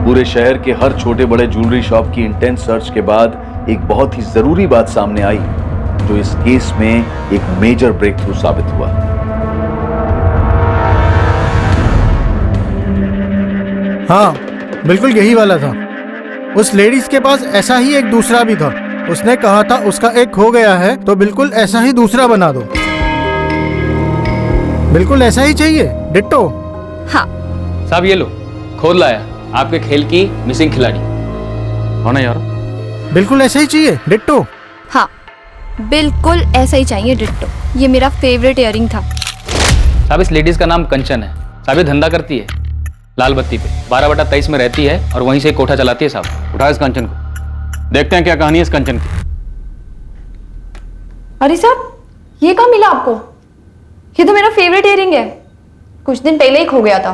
पूरे शहर के हर छोटे बड़े ज्वेलरी शॉप की इंटेंस सर्च के बाद एक बहुत ही जरूरी बात सामने आई, जो इस केस में एक मेजर ब्रेक थ्रू साबित हुआ।
हाँ, बिल्कुल यही वाला था। उस लेडीज के पास ऐसा ही एक दूसरा भी था। उसने कहा था उसका एक खो गया है तो बिल्कुल ऐसा ही दूसरा बना दो। बिल्कुल ऐसा ही चाहिए, डिट्टो।
हाँ
साहब ये लो, खोल लाया आपके खेल की मिसिंग खिलाड़ी।
हाँ ना यार,
बिल्कुल ऐसा ही चाहिए, डिट्टो।
हाँ, बिल्कुल ऐसा ही चाहिए, डिट्टो। ये मेरा फेवरेट इयररिंग था।
साहब इस लेडीज का नाम कंचन है। साहब ये धंधा करती है लाल बत्ती पे, 12/23 में रहती है और वहीं से कोठा चलाती है। साहब
उठा इस कंचन को, देखते हैं क्या कहानी है इस कंचन की।
अरे साहब, ये कहाँ मिला आपको? ये तो मेरा फेवरेट इयररिंग है, कुछ दिन पहले ही खो गया था।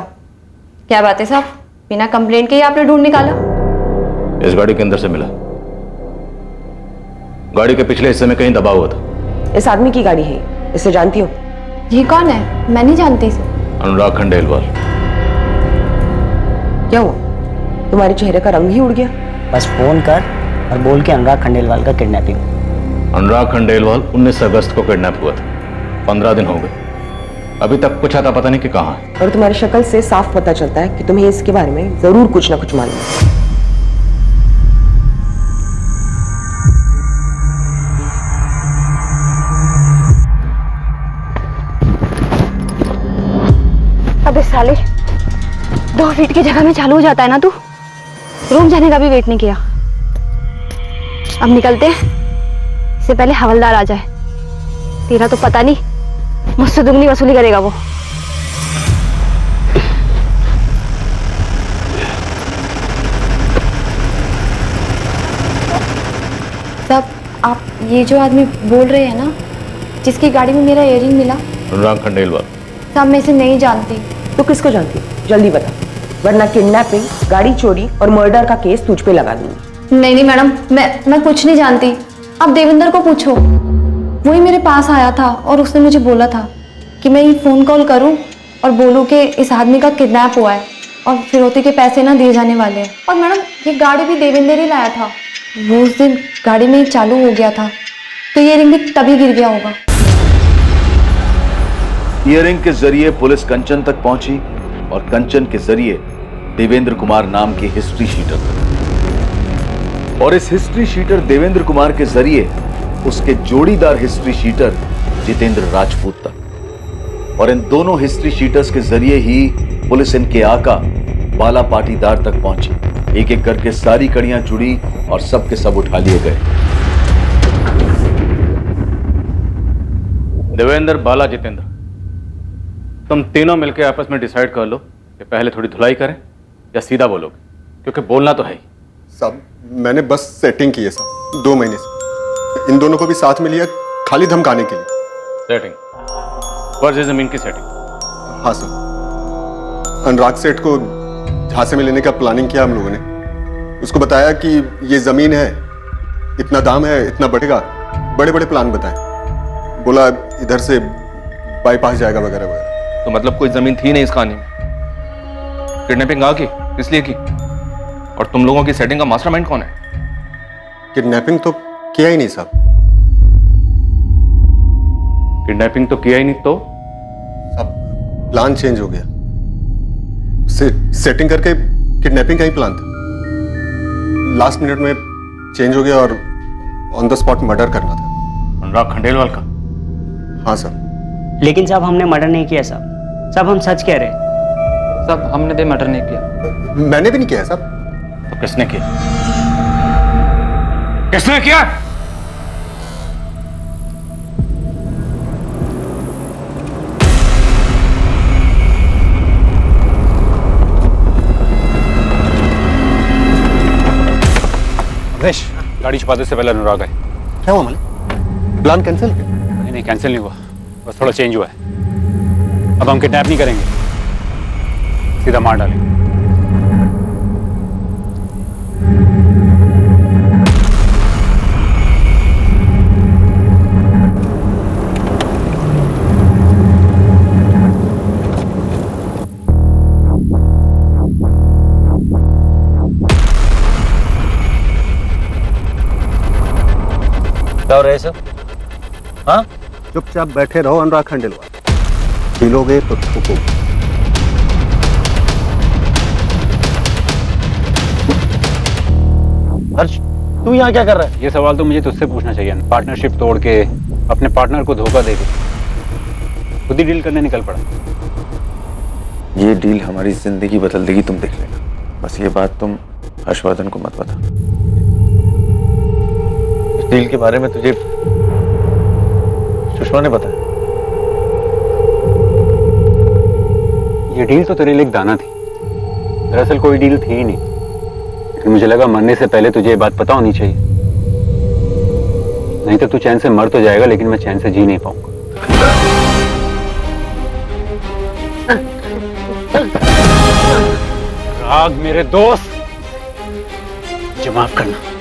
क्या बात है साहब, बिना कंप्लेंट के ही आपने ढूंढ निकाला?
इस गाड़ी के अंदर से मिला, गाड़ी के पिछले हिस्से में कहीं दबा हुआ था।
इस आदमी की गाड़ी है, इसे जानती हो?
ये कौन है? मैं नहीं जानती इसे।
अनुराग खंडेलवाल।
क्या हुआ, तुम्हारे चेहरे का रंग ही उड़ गया?
बस फोन कर और बोल के अनुराग खंडेलवाल का किडनैपिंग।
अनुराग खंडेलवाल 19 अगस्त को किडनैप हुआ था, 15 दिन हो गए, अभी तक कुछ आता पता नहीं कि कहाँ है।
और तुम्हारी शक्ल से साफ पता चलता है कि तुम्हें इसके बारे में जरूर कुछ ना कुछ मालूम है।
अबे साले, 2 फीट की जगह में चालू हो जाता है ना तू। रूम जाने का भी वेट नहीं किया। अब निकलते हैं, इससे पहले हवलदार आ जाए। तेरा तो पता नहीं, मुझसे दुगनी वसूली करेगा वो। सब आप ये जो आदमी बोल रहे हैं ना, जिसकी गाड़ी में मेरा इयररिंग मिला?
अनुराग खंडेलवाल।
साहब मैं इसे नहीं जानती।
तो किसको जानती? जल्दी बता, वरना किडनैपिंग, गाड़ी चोरी और मर्डर का केस तुझ पे लगा दूंगी।
नहीं नहीं मैडम, मैं कुछ नहीं जानती। आप देवेंद्र को पूछो, वही मेरे पास आया था और उसने मुझे बोला था कि मैं ये फोन कॉल करूं और बोलूं कि इस आदमी का किडनैप हुआ है और फिरौती के पैसे ना दिए जाने वाले हैं। और मैडम ये गाड़ी भी देवेंद्र ही लाया था। वो उस दिन गाड़ी में ही चालू हो गया था, तो ये रिंग भी तभी गिर गया होगा।
ईयरिंग के जरिए पुलिस कंचन तक पहुंची और कंचन के जरिए देवेंद्र कुमार नाम के हिस्ट्री शीटर तक, और इस हिस्ट्री शीटर देवेंद्र कुमार के जरिए उसके जोड़ीदार हिस्ट्री शीटर जितेंद्र राजपूत तक, और इन दोनों हिस्ट्री शीटर्स के जरिए ही पुलिस इनके आका बाला पाटीदार तक पहुंची। एक एक करके सारी कड़ियां जुड़ी और सब के सब उठा लिए गए।
देवेंद्र, बाला, जितेंद्र, तुम तीनों मिलकर आपस में डिसाइड कर लो कि पहले थोड़ी धुलाई करें या सीधा बोलोगे, क्योंकि बोलना तो है ही।
साहब मैंने बस सेटिंग की है साहब, 2 महीने से। इन दोनों को भी साथ में लिया खाली धमकाने के लिए।
सेटिंग? फर्ज जमीन की सेटिंग?
हाँ सर, अनुराग सेठ को झांसे में लेने का प्लानिंग किया हम लोगों ने। उसको बताया कि ये जमीन है, इतना दाम है, इतना बढ़ेगा, बड़े बड़े प्लान बताए। बोला इधर से बाईपास जाएगा वगैरह वगैरह।
तो मतलब कोई जमीन थी नहीं इस कहानी में? किडनैपिंग आ की इसलिए की? और तुम लोगों की सेटिंग का मास्टरमाइंड कौन है?
किडनैपिंग तो किया ही नहीं साहब।
किडनैपिंग तो किया ही नहीं तो?
अब प्लान चेंज हो गया। सेटिंग करके किडनैपिंग का ही प्लान था, लास्ट मिनट में चेंज हो गया और ऑन द स्पॉट मर्डर करना था।
अनुराग खंडेलवाल का?
हाँ सर।
लेकिन साहब हमने मर्डर नहीं किया साहब। साहब हम सच कह रहे हैं।
साहब हमने भी मर्डर नहीं किया।
मैंने भी नहीं किया साहब।
तो किसने किया? किसने किया?
रमेश, गाड़ी छुपा दे, से पहले अनुराग आए।
क्या हुआ मालिक? प्लान कैंसिल किया?
नहीं कैंसिल नहीं हुआ, बस थोड़ा चेंज हुआ है। अब हम किडनैप नहीं करेंगे, सीधा मार डालेंगे।
क्या हो रहा है सब? हाँ, चुपचाप बैठे रहो अनुराग खंडेलवाल। पीलोगे तो थूकोगे।
हर्ष, तू यहाँ क्या कर रहा है? ये सवाल तो मुझे तुझसे पूछना चाहिए ना। पार्टनरशिप तोड़ के अपने पार्टनर को धोखा दे के खुद ही डील करने निकल पड़ा।
ये डील हमारी जिंदगी बदल देगी, तुम देख लेना। बस ये बात तुम हर्षवर्धन को मत बता।
इस डील के बारे में तुझे सुषमा ने बताया?
ये डील तो तेरे लिए एक दाना थी, दरअसल कोई डील थी ही नहीं। लेकिन मुझे लगा मरने से पहले तुझे ये बात पता होनी चाहिए, नहीं तो तू चैन से मर तो जाएगा लेकिन मैं चैन से जी नहीं पाऊंगा। राग मेरे दोस्त, मुझे माफ करना।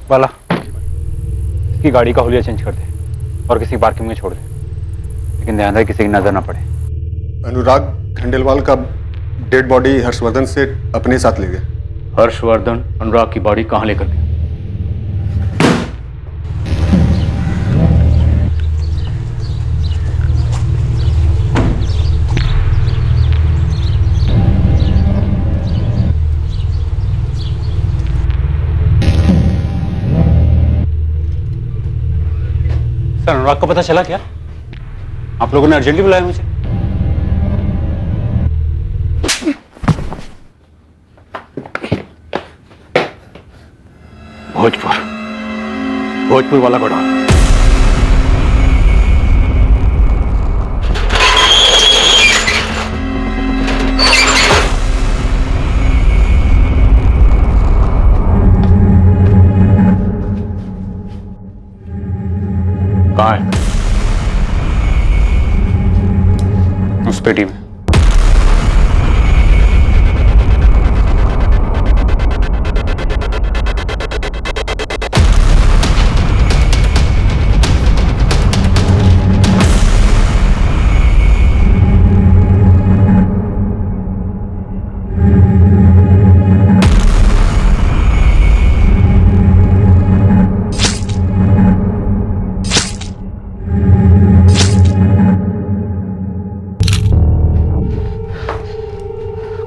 बाला, इसकी गाड़ी का हुलिया चेंज कर दे और किसी पार्किंग में छोड़ दे, लेकिन ध्यान रहे किसी की नजर ना पड़े।
अनुराग खंडेलवाल का डेड बॉडी हर्षवर्धन से अपने साथ ले गए।
हर्षवर्धन अनुराग की बॉडी कहाँ लेकर गया?
सर, अनुराग को पता चला क्या? आप लोगों ने अर्जेंटली बुलाया मुझे।
भोजपुर वाला गोडाउन। कहाँ है?
उस पेटी में।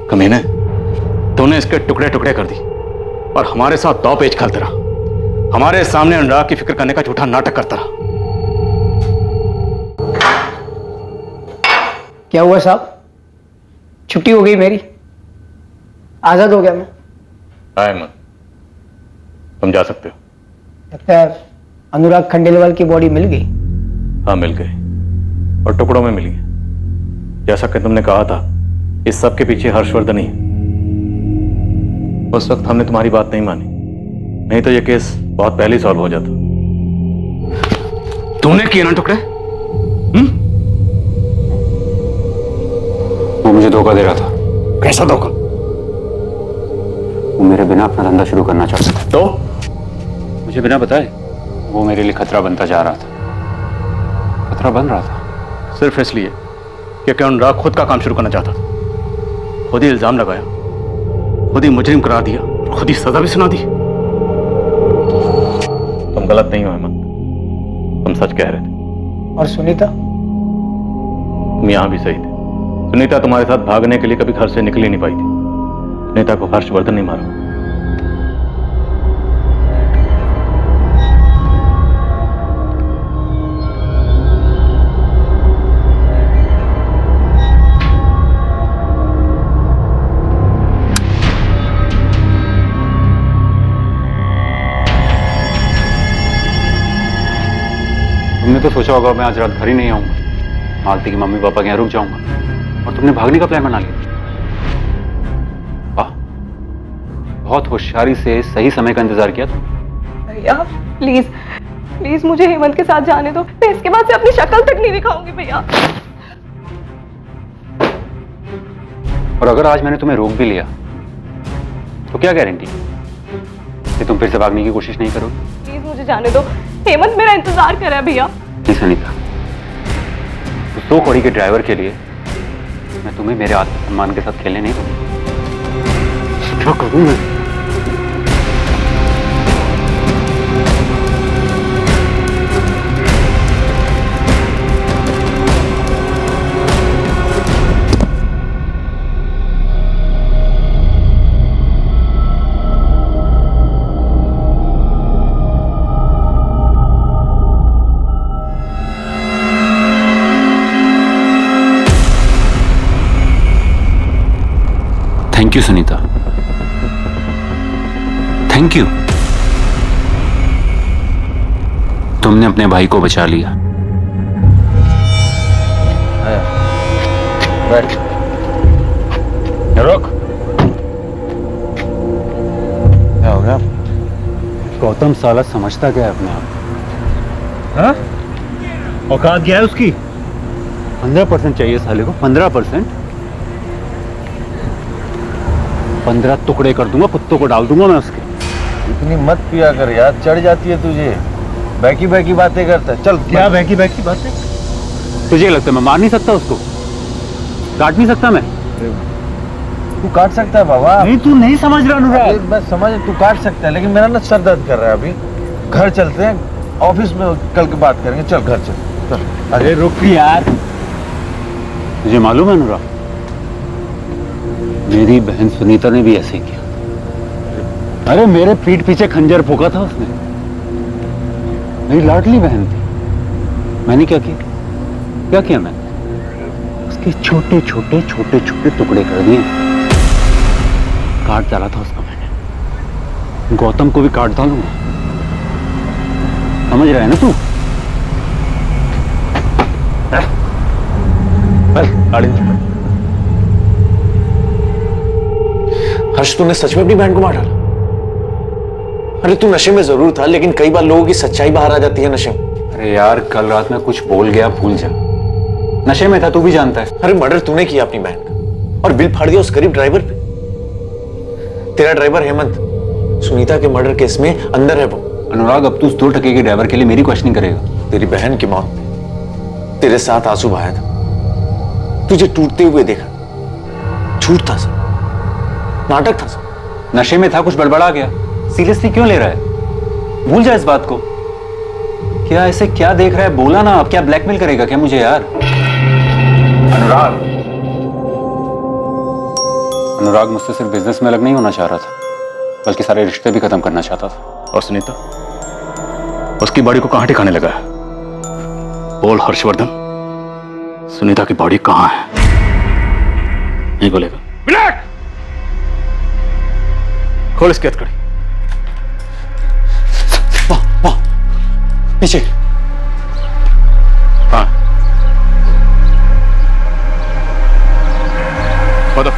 कमीने, तूने इसके टुकड़े टुकड़े कर दी और हमारे साथ दो पेच खेलता रहा। हमारे सामने अनुराग की फिक्र करने का झूठा नाटक करता रहा।
क्या हुआ साहब? छुट्टी हो गई मेरी, आजाद हो गया मैं।
अहमद, तुम जा सकते हो।
लगता है अनुराग खंडेलवाल की बॉडी मिल गई।
हाँ, मिल गई और टुकड़ों में मिली है। जैसा कि तुमने कहा था, इस सब के पीछे हर्षवर्धन ही है। उस वक्त हमने तुम्हारी बात नहीं मानी, नहीं तो यह केस बहुत पहले सॉल्व हो जाता। तूने किए ना टुकड़े?
वो मुझे धोखा दे रहा था।
कैसा धोखा?
वो मेरे बिना अपना धंधा शुरू करना चाहता था।
तो
मुझे बिना बताए वो मेरे लिए खतरा बनता जा रहा था। खतरा बन रहा था
सिर्फ इसलिए क्योंकि अनुराग खुद का काम शुरू करना चाहता था। खुद ही इल्जाम लगाया, खुद ही मुजरिम करार दिया, खुद ही सजा भी सुना दी। तुम गलत नहीं हो अहमद, तुम सच कह रहे थे।
और सुनीता?
तुम यहां भी सही थे। सुनीता तुम्हारे साथ भागने के लिए कभी घर से निकल ही नहीं पाई थी। सुनीता को हर्षवर्धन नहीं मारा।
तुमने तो सोचा होगा मैं आज रात घर ही नहीं आऊंगा, मालती की मम्मी पापा के यहाँ रुक जाऊंगा, और तुमने भागने का प्लान बना लिया। वाह, बहुत होशियारी से सही समय का इंतजार किया तुम।
भैया प्लीज प्लीज मुझे हेमंत के साथ जाने दो। मैं इसके बाद से अपनी शक्ल तक नहीं दिखाऊंगी भैया।
और अगर आज मैंने तुम्हें रोक भी लिया तो क्या गारंटी कि तुम फिर से भागने की कोशिश नहीं करोगे?
प्लीज मुझे जाने दो, हेमंत मेरा इंतजार कर रहा है भैया।
नहीं सनीता, उस 100 कौड़ी के ड्राइवर के लिए मैं तुम्हें मेरे आत्मसम्मान के साथ खेलने नहीं दूंगा। क्या करूं मैं? Thank you Sunita, thank you. तुमने अपने भाई को बचा लिया।
बैठ, रुक। क्या हो गया?
गौतम साला समझता क्या है अपने आप?
हाँ? औकात क्या है उसकी?
15% चाहिए साले को, 15%। 15 टुकड़े कर दूंगा, कुत्तों को डाल दूंगा मैं उसके।
इतनी मत पिया कर यार, चढ़ जाती है तुझे। बैकी बैकी बातें करता है। चल।
क्या बैकी बैकी बातें?
तुझे लगता है मैं मार नहीं सकता उसको? काट नहीं सकता मैं?
तू काट सकता है बाबा।
नहीं, तू नहीं समझ रहा अनुराग।
बस समझ, तू काट सकता है, लेकिन मेरा ना सर दर्द कर रहा है अभी। घर चलते हैं, ऑफिस में कल की बात करेंगे। चल घर चल।
अरे रुक यार, तुझे मालूम है अनुराग, मेरी बहन सुनीता ने भी ऐसे किया। अरे मेरे पीठ पीछे खंजर फूका था उसने। मेरी लाडली बहन थी। मैंने क्या किया? क्या किया मैंने? उसके छोटे छोटे छोटे छोटे टुकड़े कर दिए, काट डाला था उसका मैंने। गौतम को भी काट डालूंगा, समझ रहा है ना तू?
गाड़ी
हर्ष, तूने सच में अपनी बहन को मार डाला? अरे तू नशे में जरूर था, लेकिन कई बार लोगों की सच्चाई बाहर आ जाती है नशे में।
अरे यार, कल रात में कुछ बोल गया, भूल जा। नशे में था, तू भी जानता है।
अरे मर्डर तूने किया अपनी बहन का और बिल फाड़ दिया उस गरीब ड्राइवर पे। तेरा ड्राइवर हेमंत सुनीता के मर्डर केस में अंदर है वो।
अनुराग, अब तू उस 2 टके के ड्राइवर के लिए मेरी क्वेश्चनिंग करेगा?
तेरी बहन की मौत पे तेरे साथ आंसू बहाया था, तुझे टूटते हुए देखा। झूठ था सब, नाटक था सब।
नशे में था, कुछ बड़बड़ा गया। सीरियसली क्यों ले रहा है? भूल जा इस बात को। क्या ऐसे क्या देख रहा है? बोला ना, अब क्या ब्लैकमेल करेगा क्या मुझे यार? अनुराग मुझसे सिर्फ बिजनेस में अलग नहीं होना चाह रहा था, बल्कि सारे रिश्ते भी खत्म करना चाहता था।
और सुनीता, उसकी बॉडी को कहां ठिकाने लगा है? बोल हर्षवर्धन, सुनीता की बॉडी कहां है? नहीं बोलेगा?
विनायक!
खोल इसकी हथकड़ी।
पीछे।
हाँ, बताओ।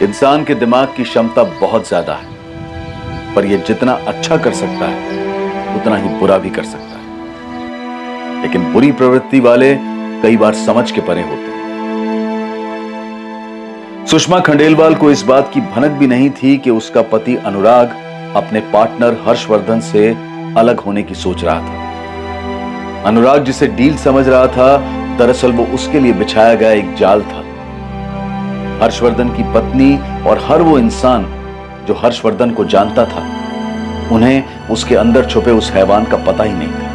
इंसान के दिमाग की क्षमता बहुत ज्यादा है, पर यह जितना अच्छा कर सकता है उतना ही बुरा भी कर सकता है। लेकिन बुरी प्रवृत्ति वाले कई बार समझ के परे होते हैं। सुषमा खंडेलवाल को इस बात की भनक भी नहीं थी कि उसका पति अनुराग अपने पार्टनर हर्षवर्धन से अलग होने की सोच रहा था। अनुराग जिसे डील समझ रहा था, दरअसल वो उसके लिए बिछाया गया एक जाल था। हर्षवर्धन की पत्नी और हर वो इंसान जो हर्षवर्धन को जानता था, उन्हें उसके अंदर छुपे उस हैवान का पता ही नहीं था।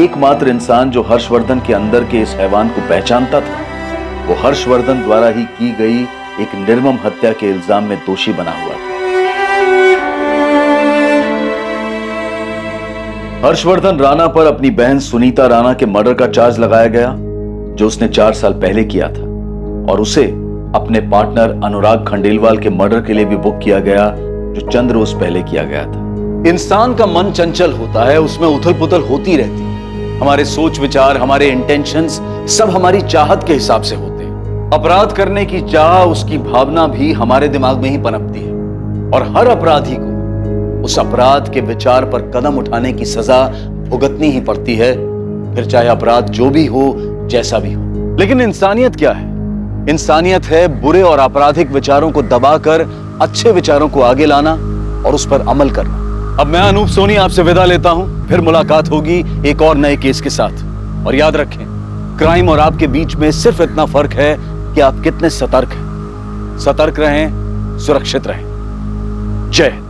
एकमात्र इंसान जो हर्षवर्धन के अंदर के इस हैवान को पहचानता था, वो हर्षवर्धन द्वारा ही की गई एक निर्मम हत्या के इल्जाम में दोषी बना हुआ था। हर्षवर्धन राणा पर अपनी बहन सुनीता राणा के मर्डर का चार्ज लगाया गया, जो उसने 4 साल पहले किया था, और उसे अपने पार्टनर अनुराग खंडेलवाल के मर्डर के लिए भी बुक किया गया, जो चंद रोज पहले किया गया था।
इंसान का मन चंचल होता है, उसमें उथल पुथल होती रहती है। हमारे सोच विचार, हमारे इंटेंशंस सब हमारी चाहत के हिसाब से होते हैं। अपराध करने की चाह, उसकी भावना भी हमारे दिमाग में ही पनपती है, और हर अपराधी को उस अपराध के विचार पर कदम उठाने की सजा भुगतनी ही पड़ती है, फिर चाहे अपराध जो भी हो, जैसा भी हो। लेकिन इंसानियत क्या है? इंसानियत है बुरे और आपराधिक विचारों को दबाकर अच्छे विचारों को आगे लाना और उस पर अमल करना। अब मैं अनूप सोनी आपसे विदा लेता हूं, फिर मुलाकात होगी एक और नए केस के साथ। और याद रखें, क्राइम और आपके बीच में सिर्फ इतना फर्क है कि आप कितने सतर्क हैं। सतर्क रहें, सुरक्षित रहें। जय हिंद।